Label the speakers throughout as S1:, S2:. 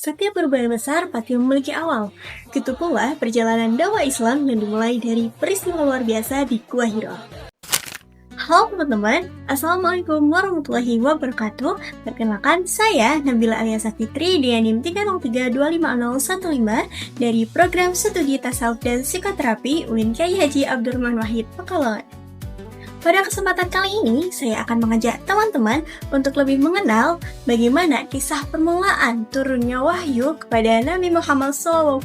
S1: Setiap perubahan besar pasti memiliki awal. Begitu pula perjalanan dakwah Islam yang dimulai dari peristiwa luar biasa di Gua Hiro. Halo teman-teman, Assalamualaikum warahmatullahi wabarakatuh. Perkenalkan, saya Nabila Aliasa Fitri dengan NIM 303250115 dari Program Studi Tasawuf dan Psikoterapi UIN Kyai Haji Abdurrahman Wahid Pekalongan. Pada kesempatan kali ini, saya akan mengajak teman-teman untuk lebih mengenal bagaimana kisah permulaan turunnya wahyu kepada Nabi Muhammad SAW.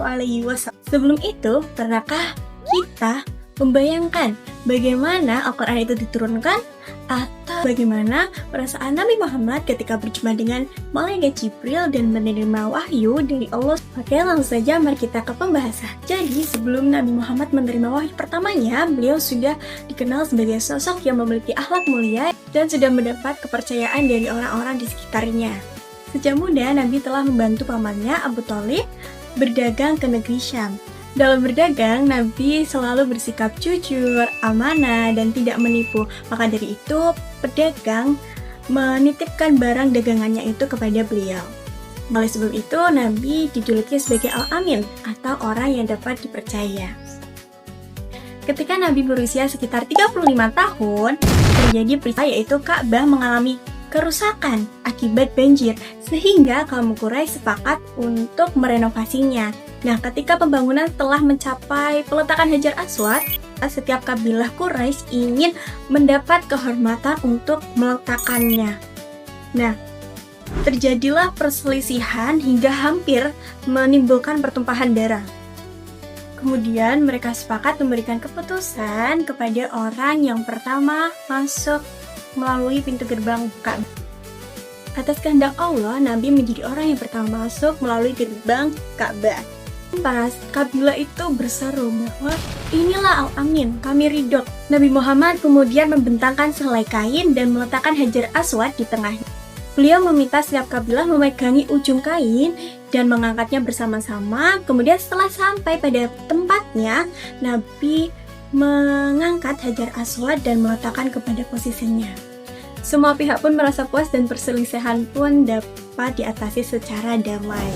S1: Sebelum itu, pernahkah kita membayangkan bagaimana Al-Quran itu diturunkan? Atau bagaimana perasaan Nabi Muhammad ketika berjumpa dengan Malaikat Jibril dan menerima wahyu dari Allah? Oke, langsung saja mari kita ke pembahasan. Jadi, sebelum Nabi Muhammad menerima wahyu pertamanya, beliau sudah dikenal sebagai sosok yang memiliki akhlak mulia dan sudah mendapat kepercayaan dari orang-orang di sekitarnya. Sejak muda, Nabi telah membantu pamannya Abu Thalib berdagang ke negeri Syam. Dalam berdagang, Nabi selalu bersikap jujur, amanah, dan tidak menipu. Maka dari itu, pedagang menitipkan barang dagangannya itu kepada beliau. Oleh sebab itu, Nabi dijuluki sebagai Al-Amin, atau orang yang dapat dipercaya. Ketika Nabi berusia sekitar 35 tahun, terjadi peristiwa yaitu Ka'bah mengalami kerusakan akibat banjir, sehingga kaum Quraisy sepakat untuk merenovasinya. Nah, ketika pembangunan telah mencapai peletakan Hajar Aswad, setiap kabilah Quraisy ingin mendapat kehormatan untuk meletakkannya. Nah, terjadilah perselisihan hingga hampir menimbulkan pertumpahan darah. Kemudian mereka sepakat memberikan keputusan kepada orang yang pertama masuk melalui pintu gerbang Ka'bah. Atas kehendak Allah, Nabi menjadi orang yang pertama masuk melalui gerbang Ka'bah. Para kabilah itu berseru bahwa inilah Al-Amin, kami ridho. Nabi Muhammad kemudian membentangkan sehelai kain dan meletakkan Hajar Aswad di tengahnya. Beliau meminta setiap kabilah memegangi ujung kain dan mengangkatnya bersama-sama. Kemudian setelah sampai pada tempatnya, Nabi mengangkat Hajar Aswad dan meletakkan kepada posisinya. Semua pihak pun merasa puas dan perselisihan pun dapat diatasi secara damai.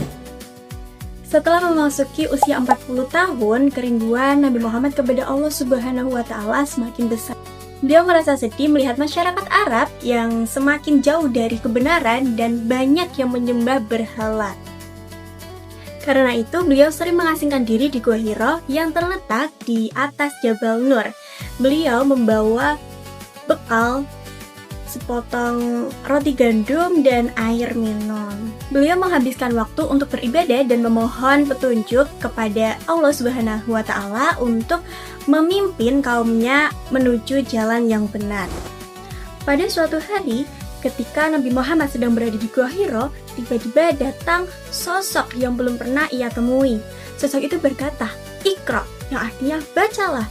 S1: Setelah memasuki usia 40 tahun, kerinduan Nabi Muhammad kepada Allah Subhanahu wa Ta'ala semakin besar. Beliau merasa sedih melihat masyarakat Arab yang semakin jauh dari kebenaran dan banyak yang menyembah berhala. Karena itu, beliau sering mengasingkan diri di Gua Hiro yang terletak di atas Jabal Nur. Beliau membawa bekal sepotong roti gandum dan air minum. Beliau menghabiskan waktu untuk beribadah dan memohon petunjuk kepada Allah Subhanahu wa Ta'ala untuk memimpin kaumnya menuju jalan yang benar. Pada suatu hari, ketika Nabi Muhammad sedang berada di Gua Hiro, tiba-tiba datang sosok yang belum pernah ia temui. Sosok itu berkata, "Iqra", yang artinya bacalah.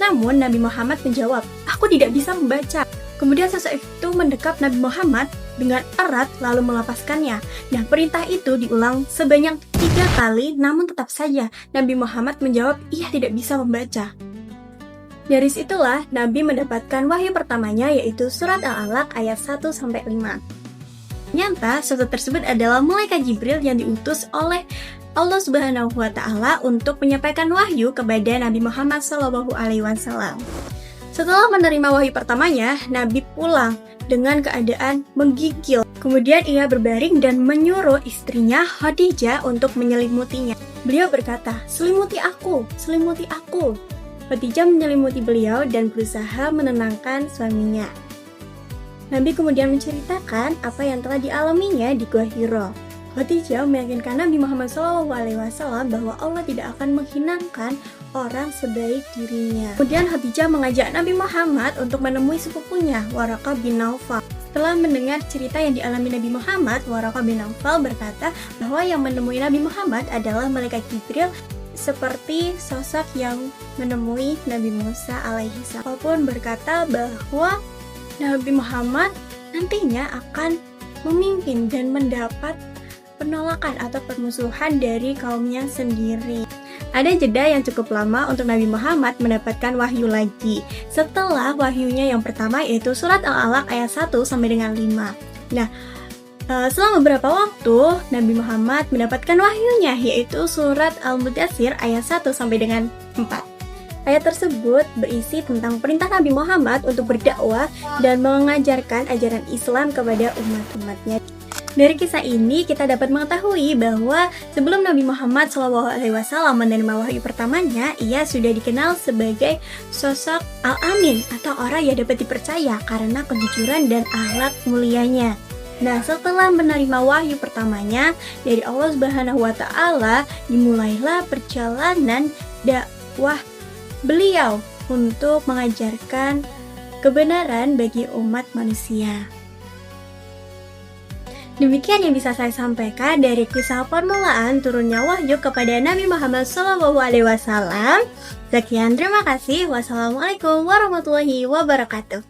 S1: Namun Nabi Muhammad menjawab, "Aku tidak bisa membaca." Kemudian sosok itu mendekap Nabi Muhammad dengan erat lalu melepaskannya. Nah, perintah itu diulang sebanyak 3 kali, namun tetap saja Nabi Muhammad menjawab ia tidak bisa membaca. Dari situlah Nabi mendapatkan wahyu pertamanya, yaitu surat Al-Alaq ayat 1-5. Ternyata sosok tersebut adalah Malaikat Jibril yang diutus oleh Allah Subhanahu wa Ta'ala untuk menyampaikan wahyu kepada Nabi Muhammad SAW. Setelah menerima wahyu pertamanya, Nabi pulang dengan keadaan menggigil. Kemudian ia berbaring dan menyuruh istrinya Khadijah untuk menyelimutinya. Beliau berkata, "Selimuti aku, selimuti aku." Khadijah menyelimuti beliau dan berusaha menenangkan suaminya. Nabi kemudian menceritakan apa yang telah dialaminya di Gua Hiro. Khadijah meyakinkan Nabi Muhammad SAW bahwa Allah tidak akan menghinakan orang sebaik dirinya. Kemudian Khadijah mengajak Nabi Muhammad untuk menemui sepupunya, Waraqah bin Naufal. Setelah mendengar cerita yang dialami Nabi Muhammad, Waraqah bin Naufal berkata bahwa yang menemui Nabi Muhammad adalah Malaikat Jibril, seperti sosok yang menemui Nabi Musa alaihi salam. Pun berkata bahwa Nabi Muhammad nantinya akan memimpin dan mendapat penolakan atau permusuhan dari kaumnya sendiri. Ada jeda yang cukup lama untuk Nabi Muhammad mendapatkan wahyu lagi. Setelah wahyunya yang pertama yaitu surat Al-Alaq ayat 1-5. Nah, Selama beberapa waktu, Nabi Muhammad mendapatkan wahyunya, yaitu surat Al-Mudaththir ayat 1 sampai dengan 4. Ayat tersebut berisi tentang perintah Nabi Muhammad untuk berdakwah dan mengajarkan ajaran Islam kepada umat-umatnya. Dari kisah ini kita dapat mengetahui bahwa sebelum Nabi Muhammad SAW menerima wahyu pertamanya, ia sudah dikenal sebagai sosok Al-Amin atau orang yang dapat dipercaya karena kejujuran dan akhlak mulianya. Nah, setelah menerima wahyu pertamanya dari Allah Subhanahu wa Ta'ala, dimulailah perjalanan dakwah beliau untuk mengajarkan kebenaran bagi umat manusia. Demikian yang bisa saya sampaikan dari kisah permulaan turunnya wahyu kepada Nabi Muhammad SAW. Sekian, terima kasih. Wassalamualaikum warahmatullahi wabarakatuh.